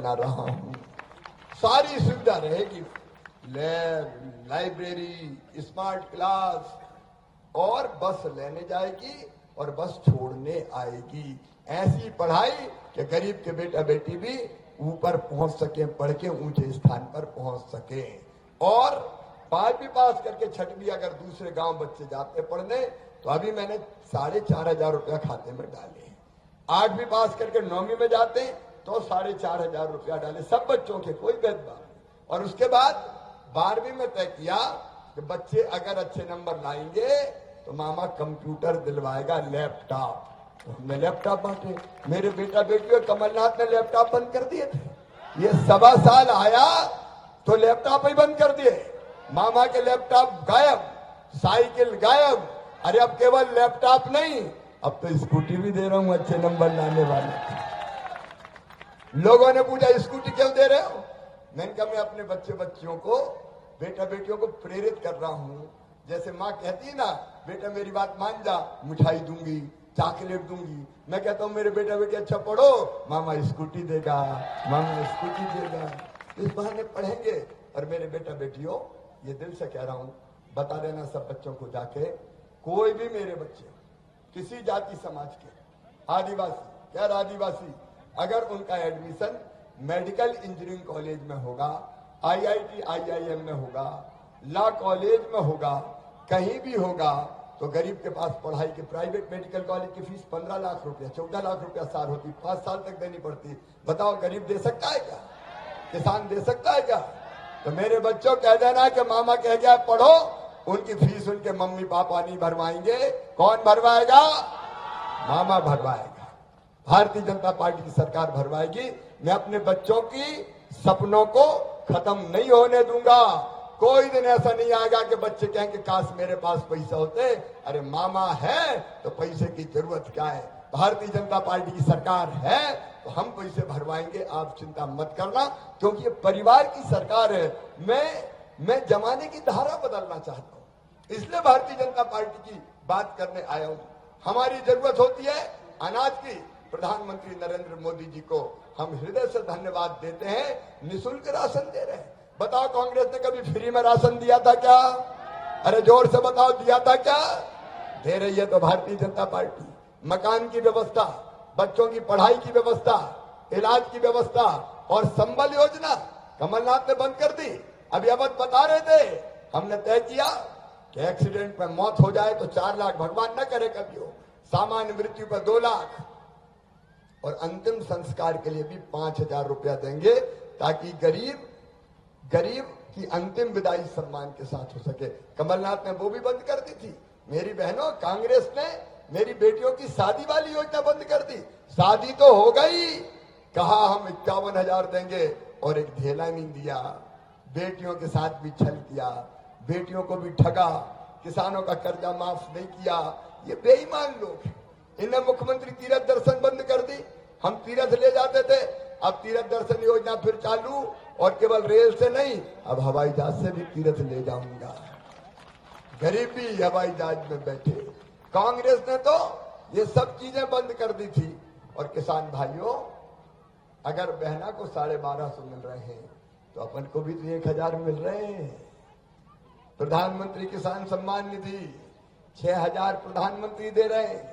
बना रहा हूं। सारी सुविधा रहेगी, लैब, लाइब्रेरी, स्मार्ट क्लास, और बस लेने जाएगी और बस छोड़ने आएगी। ऐसी पढ़ाई कि गरीब के बेटा बेटी भी ऊपर पहुंच सके, पढ़ के ऊंचे स्थान पर पहुंच सके। और 5वीं पास करके 6वीं अगर दूसरे गांव बच्चे जाते पढ़ने, तो अभी मैंने 4,500 रुपया खाते में डाले। 8वीं पास करके 9वीं में जाते तो 4,500 रुपया डाले, सब बच्चों के, कोई भेदभाव नहीं। और उसके बाद 12वीं में तय किया कि बच्चे अगर अच्छे नंबर लाएंगे तो मामा कंप्यूटर दिलवाएगा, लैपटॉप। तो हमने लैपटॉप बांटे। मेरे बेटा बेटियों, कमलनाथ ने लैपटॉप बंद कर दिए थे। ये 1.25 साल आया तो लैपटॉप ही बंद कर दिए। मामा के लैपटॉप गायब, साइकिल गायब। अरे अब केवल लैपटॉप नहीं, अब तो स्कूटी भी दे रहा हूं अच्छे नंबर लाने वाले। लोगों ने पूछा स्कूटी क्यों दे रहे हो? मैंने कहा मैं अपने बच्चियों को, बेटा बेटियों को प्रेरित कर रहा हूं। जैसे माँ कहती है ना, बेटा मेरी बात मान जा, मिठाई दूंगी, चॉकलेट दूंगी। मैं कहता हूं मेरे बेटा बेटी अच्छा पढ़ो, मामा स्कूटी देगा, मामा स्कूटी देगा। इस बहाने पढ़ेंगे। और मेरे बेटा बेटियों, ये दिल से कह रहा हूं, बता देना सब बच्चों को जाके, कोई भी मेरे बच्चे किसी जाति समाज के, आदिवासी, गैर आदिवासी, अगर उनका एडमिशन मेडिकल इंजीनियरिंग कॉलेज में होगा, IIT IIM में होगा, लॉ कॉलेज में होगा, कहीं भी होगा, तो गरीब के पास पढ़ाई के प्राइवेट मेडिकल कॉलेज की फीस 15 लाख रुपया, 14 लाख रुपया साल होती, 5 साल तक देनी पड़ती। बताओ गरीब दे सकता है क्या? किसान दे सकता है क्या? तो मेरे बच्चों कह देना कि मामा कह गया पढ़ो, उनकी फीस उनके मम्मी पापा नहीं भरवाएंगे। कौन भरवाएगा? मामा भरवाएगा। भारतीय जनता पार्टी की सरकार भरवाएगी। मैं अपने बच्चों की सपनों को खत्म नहीं होने दूंगा। कोई दिन ऐसा नहीं आएगा कि बच्चे कहेंगे काश मेरे पास पैसा होते। अरे मामा है तो पैसे की जरूरत क्या है? भारतीय जनता पार्टी की सरकार है तो हम पैसे भरवाएंगे, आप चिंता मत करना, क्योंकि ये परिवार की सरकार है। मैं जमाने की धारा बदलना चाहता हूं, इसलिए भारतीय जनता पार्टी की बात करने आया हूं। हमारी जरूरत होती है अनाज की। प्रधानमंत्री नरेंद्र मोदी जी को हम हृदय से धन्यवाद देते हैं, निःशुल्क राशन दे रहे हैं। बताओ कांग्रेस ने कभी फ्री में राशन दिया था क्या? अरे जोर से बताओ, दिया था क्या? दे रही है तो भारतीय जनता पार्टी। मकान की व्यवस्था, बच्चों की पढ़ाई की व्यवस्था, इलाज की व्यवस्था और संबल योजना कमलनाथ ने बंद कर दी। अभी अब बता रहे थे, हमने तय किया कि एक्सीडेंट में मौत हो जाए तो 4 लाख, भगवान न करे कभी हो, सामान्य मृत्यु पर 2 लाख, और अंतिम संस्कार के लिए भी 5,000 रुपया देंगे, ताकि गरीब की अंतिम विदाई सम्मान के साथ हो सके। कमलनाथ ने वो भी बंद कर दी थी। मेरी बहनों, कांग्रेस ने मेरी बेटियों की शादी वाली योजना बंद कर दी। शादी तो हो गई, कहा हम 51,000 देंगे और एक ढेला नहीं दिया। बेटियों के साथ भी छल किया, बेटियों को भी ठगा, किसानों का कर्जा माफ नहीं किया। ये बेईमान लोग हैं। इन्हें मुख्यमंत्री तीर्थ दर्शन बंद कर दी। हम तीर्थ ले जाते थे, अब तीर्थ दर्शन योजना फिर चालू, और केवल रेल से नहीं, अब हवाई जहाज से भी तीर्थ ले जाऊंगा। गरीब भी हवाई जहाज में बैठे। कांग्रेस ने तो ये सब चीजें बंद कर दी थी। और किसान भाइयों, अगर बहना को 1250 मिल रहे हैं तो अपन को भी तो 1,000 मिल रहे हैं। प्रधानमंत्री किसान सम्मान निधि 6,000 प्रधानमंत्री दे रहे हैं।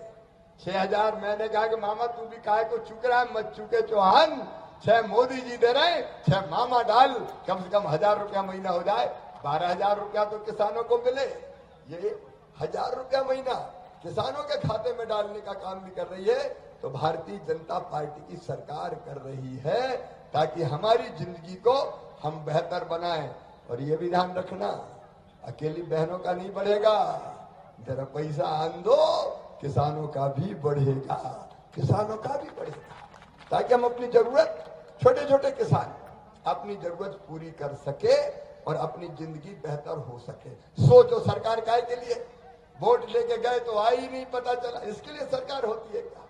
6,000 मैंने कहा कि मामा तू भी काहे को चुक रहा है, मत चुके चौहान। 6 मोदी जी दे रहे हैं, 6 मामा डाल, कम से कम 1,000 रुपया महीना हो जाए। 12,000 रुपया तो किसानों को मिले। ये 1,000 रुपया महीना किसानों के खाते में डालने का काम भी कर रही है। तो भारतीय जनता पार्टी की सरकार कर रही है, ताकि हमारी जिंदगी को हम बेहतर बनाएं। और ये भी ध्यान रखना, अकेली बहनों का नहीं बढ़ेगा, जरा पैसा आन दो, किसानों का भी बढ़ेगा, किसानों का भी बढ़ेगा, ताकि हम अपनी जरूरत, छोटे छोटे किसान अपनी जरूरत पूरी कर सके और अपनी जिंदगी बेहतर हो सके। सोचो सरकार काय के लिए? वोट लेके गए तो आई ही नहीं, पता चला। इसके लिए सरकार होती है क्या?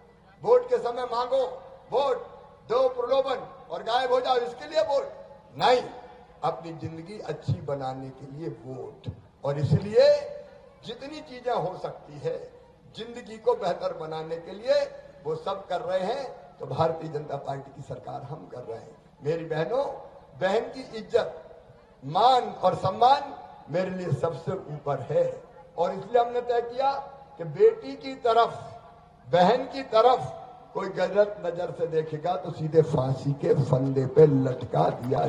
वोट के समय मांगो वोट, दो प्रलोभन और गायब हो जाओ, इसके लिए वोट नहीं। अपनी जिंदगी अच्छी बनाने के लिए वोट। और इसलिए जितनी चीजें हो सकती है जिंदगी को बेहतर बनाने के लिए, वो सब कर रहे हैं। तो भारतीय जनता पार्टी की सरकार हम कर रहे हैं। मेरी बहनों, बहन की इज्जत, मान और सम्मान मेरे लिए सबसे ऊपर है। और इसलिए हमने तय किया कि बेटी की तरफ, बहन की तरफ कोई गलत नजर से देखेगा तो सीधे फांसी के फंदे पे लटका दिया